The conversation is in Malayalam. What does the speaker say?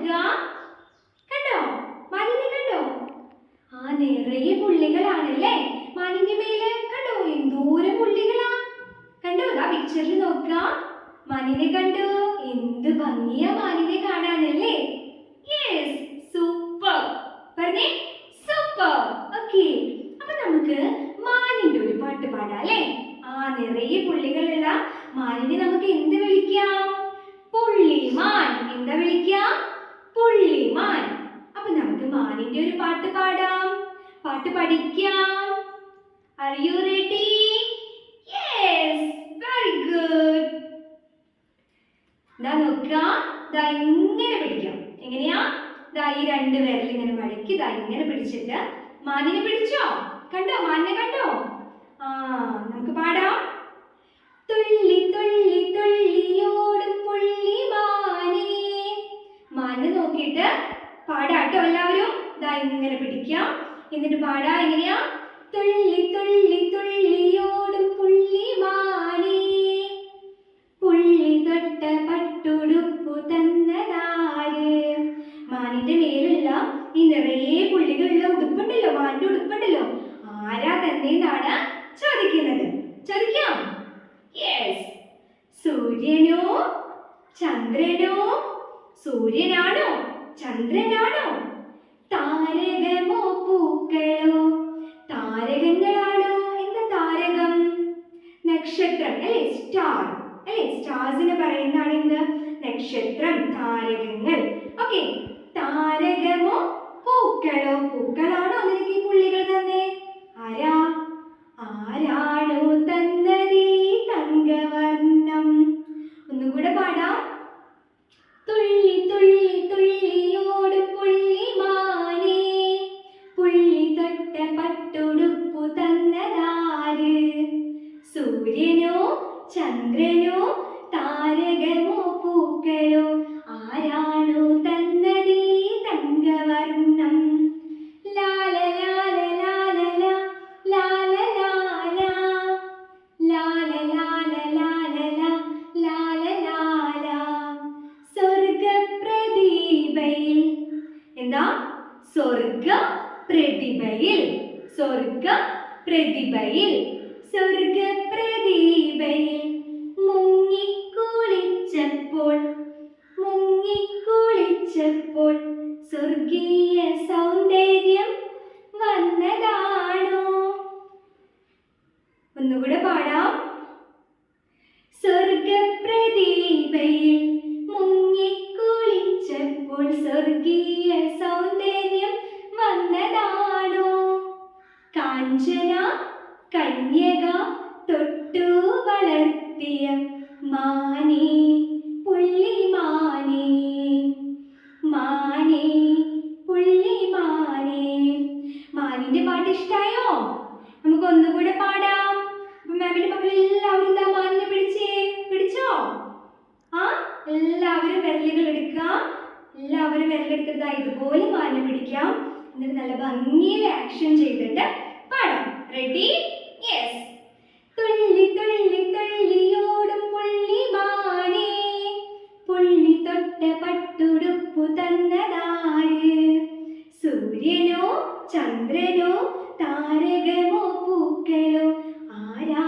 നോക്കുക. കണ്ടോ? മാനിനെ കണ്ടോ? നിറയെ പുള്ളികളാണല്ലേ മാനിന്റെ മേലെ. കണ്ടോ എന്തോരം പുള്ളികളാ. കണ്ടോ? ദാ പിക്ചറിൽ നോക്കുക. മാനിനെ കണ്ടോ? എന്ത് ഭംഗിയാ മാനിനെ കാണാനല്ലേ. Yes, super. പറഞ്ഞേ, സൂപ്പർ. ഓക്കേ, അപ്പൊ നമുക്ക് മാനിന്റെ ഒരു പാട്ട് പാടാം അല്ലേ? നിറയെ പുള്ളികളുള്ള മാനിനെ നമുക്ക് എന്ത് വിളിക്കാം? പുള്ളിമാൻ. എന്താ വിളിക്കാം? പുള്ളിമാൻ. അപ്പൊ നമുക്ക് മാനിന്റെ ഒരു പാട്ട് പാടാം, പാട്ട് പഠിക്കാം. Are you ready? Yes, very good. ദാ നോക്കുക, ദാ ഇങ്ങനെ പിടിക്കാം. എങ്ങനെയാ? ദാ ഈ രണ്ട് വിരൽ ഇങ്ങനെ മടക്കി ദാ ഇങ്ങനെ പിടിച്ചിട്ട് മാനിനെ പിടിച്ചോ? കണ്ടോ? മാനിനെ കണ്ടോ? നമുക്ക് പാടാം. തുള്ളി തുള്ളി തുള്ളിയോടും പുള്ളിമാനേ. മാനിനെ നോക്കിയിട്ട് പാടാട്ടോ എല്ലാവരും. ദാ ഇങ്ങനെ പിടിക്കാം, എന്നിട്ട് പാടാ. എങ്ങനെയാ? തുള്ളി തുള്ളി തുള്ളിയോടും പുള്ളിമാനേ, പുള്ളി തൊട്ട പട്ടുടുപ്പു തന്നതാര്. മാനിന്റെ മേലുള്ള ഈ നിറയെ പുള്ളികളുള്ള ഉടുപ്പുണ്ടല്ലോ, മാനിന്റെ ഉടുപ്പുണ്ടല്ലോ, ആരാ തന്നെന്നാണ് ചോദിക്കുന്നത്. ചോദിക്കാം. യെസ്, സൂര്യനോ ചന്ദ്രനോ? സൂര്യനാണോ ചന്ദ്രനാണോ? താരകമോ പൂക്കളോ? താരകങ്ങളാണോ? എന്താ താരകം? നക്ഷത്രം അല്ലേ, സ്റ്റാർ അല്ലേ. സ്റ്റാർസിന് പറയുന്നതാണ് എന്ത്? നക്ഷത്രം, താരകങ്ങൾ. ഓക്കെ, താരകമോ പൂക്കളോ? പൂക്കളാണോ നിനക്ക് ഈ പുള്ളികൾ തന്നെ? ആരാണോ തന്നതീ തങ്കവർണ്ണം? ഒന്നുകൂടെ പാടാം. തുള്ളി തുള്ളി തുള്ളിയോടും പുള്ളിമാനേ, പുള്ളി തൊട്ട പട്ടുടുപ്പു തന്നതാര്. സൂര്യനോ ചന്ദ്രനോ? താരകമോ പൂക്കളോ? ആരാണോ തന്നതീ തങ്കവർണ്ണം? ലാല ലാല ലാല ലാല ലാല ലാല ലാല ലാല ലാല ലാല. സ്വർഗപ്രദീപയിൽ. എന്താ? സ്വർഗപ്രതിഭയിൽ. സ്വർഗപ്രതിഭയിൽ. സ്വർഗപ്രദീപയിൽ മുങ്ങിക്കുളിച്ചപ്പോൾ, മുങ്ങിക്കുളിച്ചപ്പോൾ സ്വർഗീയ സൗന്ദര്യം വന്നതാണോ? ഒന്നുകൂടെ പാടാം. സ്വർഗപ്രദീപയിൽ മുങ്ങിക്കുളിച്ചപ്പോൾ സ്വർഗീയ സൗന്ദര്യം വന്നതാണോ? കാഞ്ചന കന്യക തൊട്ടു വളർത്തിയ മാനേ, പുള്ളിമാനേ, മാനേ, പുള്ളിമാനേ. മാനിന്റെ പാട്ട് ഇഷ്ടായോ? നമുക്ക് ഒന്നുകൂടെ പാടാം. അപ്പൊ മാമിന്റെ മക്കൾ എല്ലാവരും എന്താ മാനിനെ പിടിച്ചോ? എല്ലാവരും വിരലുകൾ എടുക്കുക. എല്ലാവരും വിരലെടുത്തിട്ട് ഇതുപോലെ മാനിനെ പിടിക്കാം. എന്നിട്ട് നല്ല ഭംഗിയിൽ ആക്ഷൻ ചെയ്തിട്ട് പാടാം. റെഡി? യെസ്. തുള്ളി തുള്ളി തുള്ളിയോടും പുള്ളിമാനേ, പുള്ളി തൊട്ട പട്ടുടുപ്പു തന്നതാര്. സൂര്യനോ ചന്ദ്രനോ? താരകമോ പൂക്കളോ? ആരാ